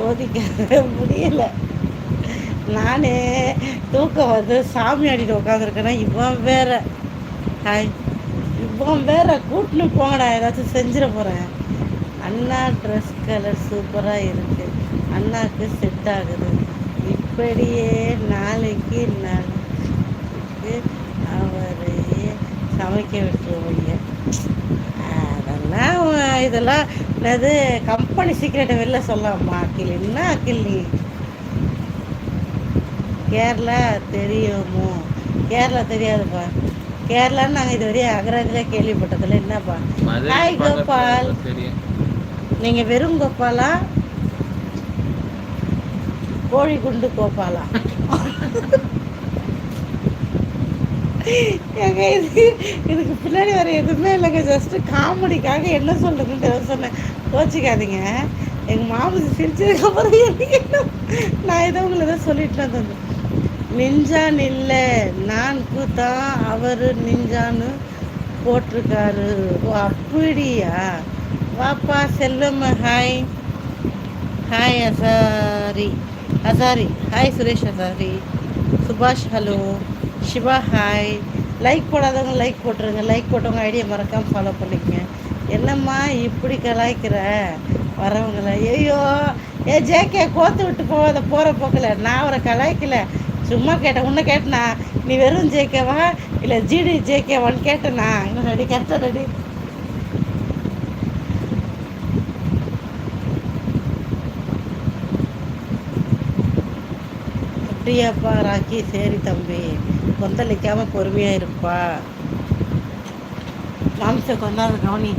சோதிக்க முடியல. நானே தூக்கம் வந்து சாமி ஆடிட்டு உட்காந்துருக்கேன்னா இவன் வேற ஹாய் இவன் வேற கூட்டின்னு போங்கடா ஏதாச்சும் செஞ்சிட போகிறேன். அண்ணா ட்ரெஸ் கலர் சூப்பராக இருக்குது, அண்ணாவுக்கு செட் ஆகுது, இப்படியே நாளைக்கு நாளைக்கு அவரையே சமைக்க விட்டுருவீங்க. அதெல்லாம் இதெல்லாம் என்னது கம்பெனி சீக்கிரட்டை வெளில சொல்லலாமா? அக்கில் என்ன அக்கில் நீ? கேரளா தெரியுமோ? கேரளா தெரியாதுப்பா. கேரளான்னு நாங்கள் இதுவரையும் அகராதியில் கேள்விப்பட்டதில்ல. என்னப்பா? ஹாய் கோபால், நீங்கள் வெறும் கோபாலா கோழி குண்டு கோபாலா? ஏங்க இதுக்கு பின்னாடி வர எதுவுமே இல்லைங்க, ஜஸ்ட்டு காமெடிக்காக என்ன சொல்கிறதுன்ட்டு சொன்னேன், கோச்சிக்காதீங்க. எங்கள் மாமி சிரிச்சதுக்கப்புறம் என்ன நான் இதை உங்களை தான் சொல்லிட்டு வந்தேன். நிஞ்சான் இல்லை நான் கூத்தான், அவர் நிஞ்சான்னு போட்டிருக்காரு. ஓ அப்படியா? வாப்பா Selvam. Hi hi Asari Asari, hi Suresh Asari, Subash hello, Siva hi. Like போடாதவங்க லைக் போட்டுருங்க, லைக் போட்டவங்க ஐடியா மறக்காமல் ஃபாலோ பண்ணிக்கங்க. என்னம்மா இப்படி கலாய்க்கிற வரவங்கள? ஐயோ ஏ ஜேகே கோத்து விட்டு போகாத போகிற போக்கில். நான் அவரை கலாய்க்கல, சும்மா கேட்டேன். உன்னை கேட்டனா நீ வெறும் ஜேகேவா இல்லை ஜிடி ஜேகேவான்னு கேட்டேனா? இன்னும் ரெடி கரெக்டாக ரெடி. அப்படியாப்பா ராக்கி, சரி தம்பி, கொந்தளிக்காமல் பொறுமையாக இருப்பா. மாம்ச கொண்டாது கவனி.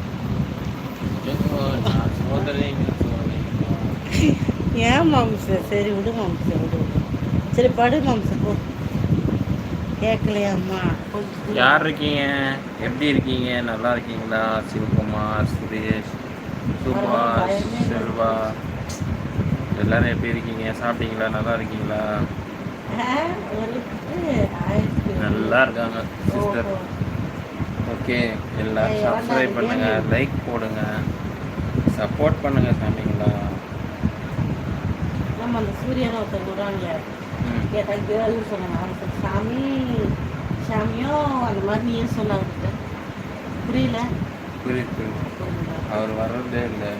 ஏன் மாம்ச? சரி விடு மாம்ச, விடு விடு. சரி படு மாம்ச, போ. கேட்கலையாம்மா? யார் இருக்கீங்க? எப்படி இருக்கீங்க? நல்லா இருக்கீங்களா? சிவகுமார், சுரேஷ், சுபாஷ், செல்வா, எல்லாரும் எப்படி இருக்கீங்க? சாப்பிட்டீங்களா? நல்லா இருக்கீங்களா? நல்லா இருக்காங்க சிஸ்டர். ஓகே, எல்லாம் சப்ஸ்கிரைப் பண்ணுங்க, லைக் போடுங்க, சப்போர்ட் பண்ணுங்க சாமிங்களா. நம்ம அந்த சூரியனை ஒருத்தர் விடுறாங்க கேட்டால் கேர்ள்னு சொன்னாங்க. சாமி சாமியோ அந்த மாதிரி நீயே சொல்ல அவருக்கு புரியல. புரியுது. அவர் வர்றதே இல்லை.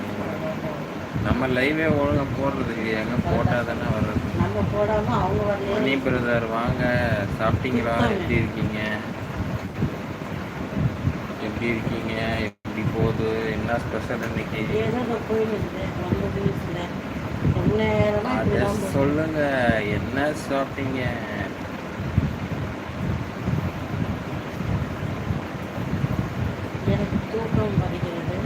நம்ம லைவே ஒழுங்காக போடுறது இல்லையா? எங்கே போட்டால் தானே வர்றது. நம்ம போடாமல் அவங்க வரல. மணி பிரதர் வாங்க, சாப்பிட்டீங்களா? எப்படி இருக்கீங்க? எப்படி இருக்கீங்க? எப்படி போகுது? என்ன ஸ்பெஷல் இன்னைக்கு? ஏதோ போயிடுது அதை சொல்லுங்க, என்ன சாப்பிட்டீங்க? எனக்கு தூக்கம் வருகிறது,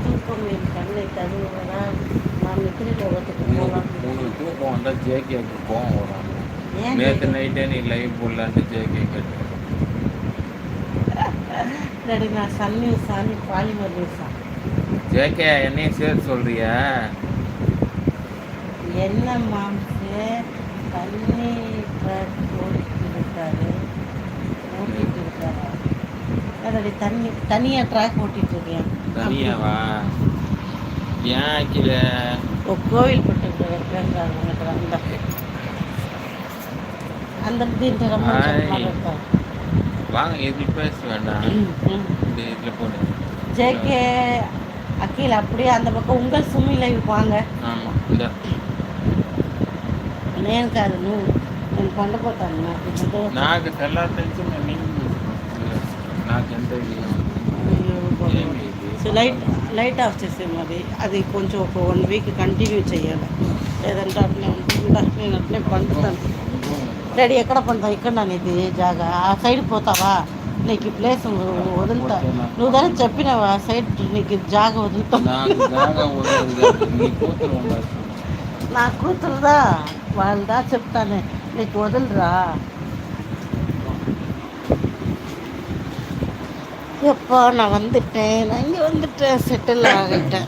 தூக்கம் என் கண்ணை தழுவுவதால் நான் நித்திரை போகிறதுக்கு போகலாம். உங்களுக்கு தூக்கம் வந்தால் ஜேகேக்கு போகும் வரும். நேற்று நைட்டே நீ லைவ் போடலான்ட்டு ஜேகே கேட்டு ரெடி. நான் சன் நியூஸா நீ பாலிமர் நியூஸா? ஜேகே என்னையும் சேர்த்து சொல்றியா? என்ன மாம்சு தண்ணி ட்ராக் ஓடிட்டு இருக்காரு, ஓட்டிகிட்டு இருக்காரா? அதோட தனியாக ட்ராக் ஓட்டிகிட்டு இருக்கேன். தனியாவா? ஏன் கீழே கோவில் போட்டு அந்த அந்த தீன்ட்டு ரொம்ப வாங்க, எப்படி பேச வேண்டாம். இந்த இதில் போடு ஜேகே அக்கீல். அப்படியே அந்த பக்கம் உங்கள் சுமி லைவ் வாங்க. ஆமாம், இந்த నేను కాదు నేను పండిపోతాను. నాకు తెల్లారి తెలిసి నాకెంత లైట్ ఆఫ్ చేసేది. అది కొంచెం ఒక 1 వీక్ కంటిన్యూ చేయాలి, లేదంటే అట్లే ఉంటుందా? నేను అట్లే పండుతాను. డాడీ ఎక్కడ పండుతావు? ఇక్కడ ఇది జాగా ఆ సైడ్ పోతావా? నీకు ఈ ప్లేస్ వదులుతా. నువ్వు దాన్ని చెప్పినావా ఆ సైడ్ నీకు జాగా వదులుతా? నా కూతురుదా వాళ్ళదా చెప్తానే, నీకు వదలరా? எப்போ நான் வந்துட்டேன், நான் இங்கே வந்துட்டேன், செட்டில் ஆகிட்டேன்.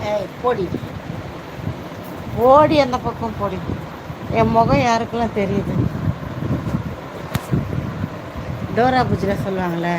ஏய் போடி ஓடி, அந்த பக்கம் போடி. என் முகம் யாருக்கெல்லாம் தெரியுது. டோரா புஜில் சொல்லுவாங்களே,